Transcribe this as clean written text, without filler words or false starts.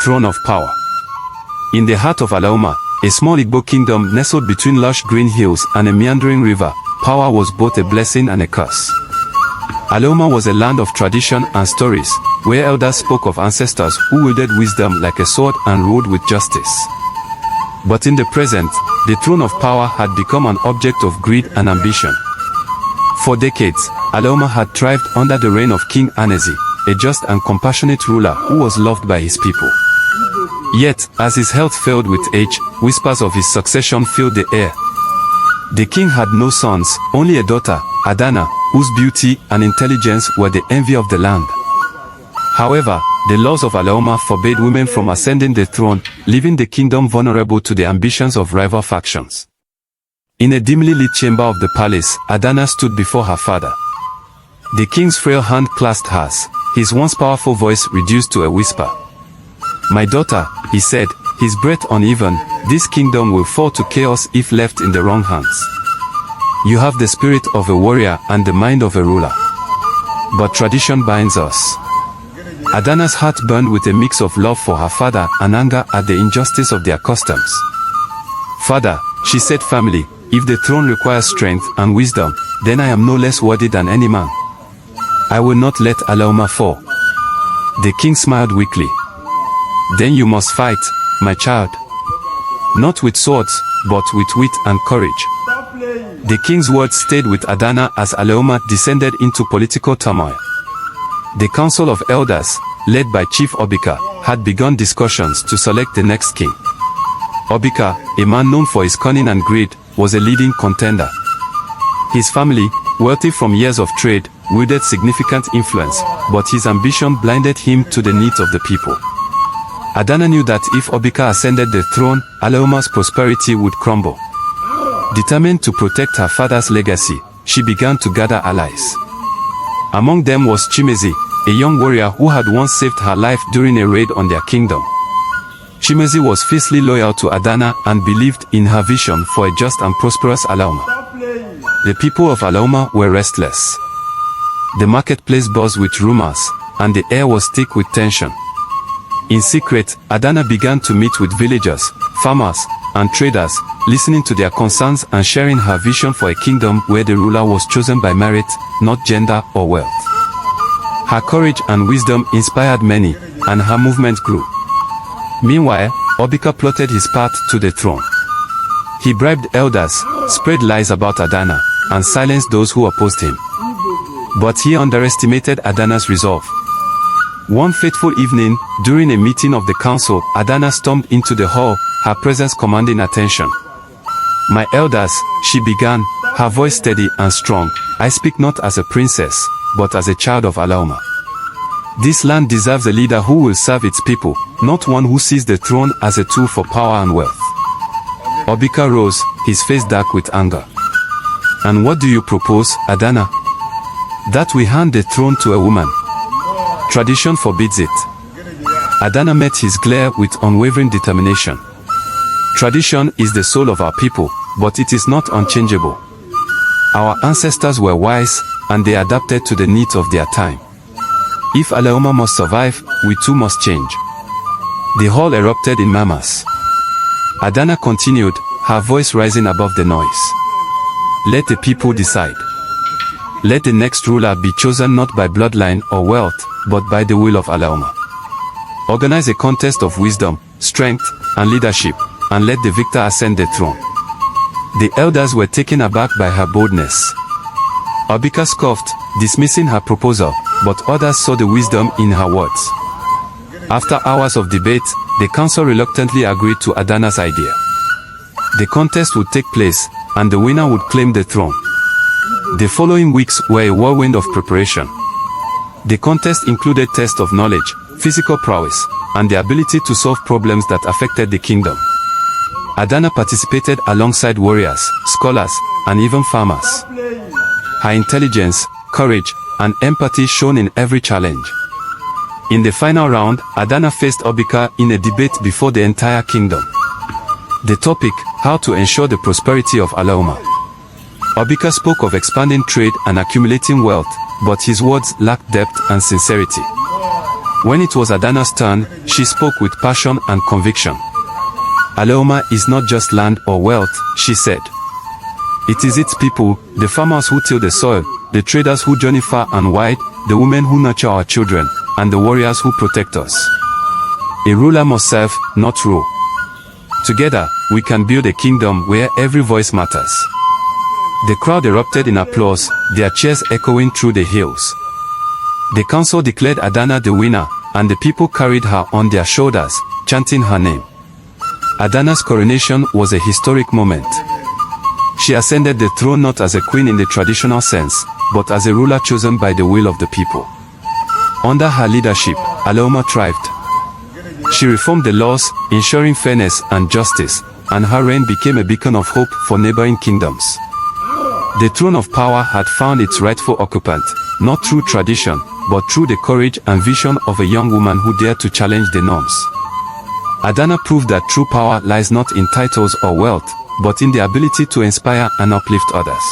throne of power. In the heart of Alaoma, a small Igbo kingdom nestled between lush green hills and a meandering river, power was both a blessing and a curse. Alaoma was a land of tradition and stories, where elders spoke of ancestors who wielded wisdom like a sword and ruled with justice. But in the present, the throne of power had become an object of greed and ambition. For decades, Alaoma had thrived under the reign of King Anezi, a just and compassionate ruler who was loved by his people. Yet, as his health failed with age, whispers of his succession filled the air. The king had no sons, only a daughter, Adana, whose beauty and intelligence were the envy of the land. However, the laws of Alaoma forbade women from ascending the throne, leaving the kingdom vulnerable to the ambitions of rival factions. In a dimly lit chamber of the palace, Adana stood before her father. The king's frail hand clasped hers, his once powerful voice reduced to a whisper. "My daughter," he said, his breath uneven, "this kingdom will fall to chaos if left in the wrong hands. You have the spirit of a warrior and the mind of a ruler. But tradition binds us." Adana's heart burned with a mix of love for her father and anger at the injustice of their customs. "Father," she said firmly, "if the throne requires strength and wisdom, then I am no less worthy than any man. I will not let Alaoma fall." The king smiled weakly. "Then you must fight, my child. Not with swords, but with wit and courage." The king's words stayed with Adana as Alaoma descended into political turmoil. The Council of Elders, led by Chief Obika, had begun discussions to select the next king. Obika, a man known for his cunning and greed, was a leading contender. His family, wealthy from years of trade, wielded significant influence, but his ambition blinded him to the needs of the people. Adana knew that if Obika ascended the throne, Alaoma's prosperity would crumble. Determined to protect her father's legacy, she began to gather allies. Among them was Chimezi, a young warrior who had once saved her life during a raid on their kingdom. Chimezi was fiercely loyal to Adana and believed in her vision for a just and prosperous Alaoma. The people of Alaoma were restless. The marketplace buzzed with rumors, and the air was thick with tension. In secret, Adana began to meet with villagers, farmers, and traders, listening to their concerns and sharing her vision for a kingdom where the ruler was chosen by merit, not gender or wealth. Her courage and wisdom inspired many, and her movement grew. Meanwhile, Obika plotted his path to the throne. He bribed elders, spread lies about Adana, and silenced those who opposed him. But he underestimated Adana's resolve. One fateful evening, during a meeting of the council, Adana stormed into the hall, her presence commanding attention. "My elders," she began, her voice steady and strong, "I speak not as a princess, but as a child of Alaoma. This land deserves a leader who will serve its people, not one who sees the throne as a tool for power and wealth." Obika rose, his face dark with anger. "And what do you propose, Adana?" "That we hand the throne to a woman. Tradition forbids it." Adana met his glare with unwavering determination. "Tradition is the soul of our people, but it is not unchangeable. Our ancestors were wise, and they adapted to the needs of their time. If Alaoma must survive, we too must change." The hall erupted in murmurs. Adana continued, her voice rising above the noise. "Let the people decide. Let the next ruler be chosen not by bloodline or wealth, but by the will of Alaoma. Organize a contest of wisdom, strength, and leadership, and let the victor ascend the throne." The elders were taken aback by her boldness. Obika scoffed, dismissing her proposal, but others saw the wisdom in her words. After hours of debate, the council reluctantly agreed to Adana's idea. The contest would take place, and the winner would claim the throne. The following weeks were a whirlwind of preparation. The contest included tests of knowledge, physical prowess, and the ability to solve problems that affected the kingdom. Adana participated alongside warriors, scholars, and even farmers. Her intelligence, courage, and empathy shone in every challenge. In the final round, Adana faced Obika in a debate before the entire kingdom. The topic, how to ensure the prosperity of Alaoma. Obika spoke of expanding trade and accumulating wealth, but his words lacked depth and sincerity. When it was Adana's turn, she spoke with passion and conviction. Aloma is not just land or wealth, she said. It is its people, the farmers who till the soil, the traders who journey far and wide, the women who nurture our children, and the warriors who protect us. A ruler must serve, not rule. Together, we can build a kingdom where every voice matters. The crowd erupted in applause, their cheers echoing through the hills. The council declared Adana the winner, and the people carried her on their shoulders, chanting her name. Adana's coronation was a historic moment. She ascended the throne not as a queen in the traditional sense, but as a ruler chosen by the will of the people. Under her leadership, Aloma thrived. She reformed the laws, ensuring fairness and justice, and her reign became a beacon of hope for neighboring kingdoms. The throne of power had found its rightful occupant, not through tradition, but through the courage and vision of a young woman who dared to challenge the norms. Adana proved that true power lies not in titles or wealth, but in the ability to inspire and uplift others.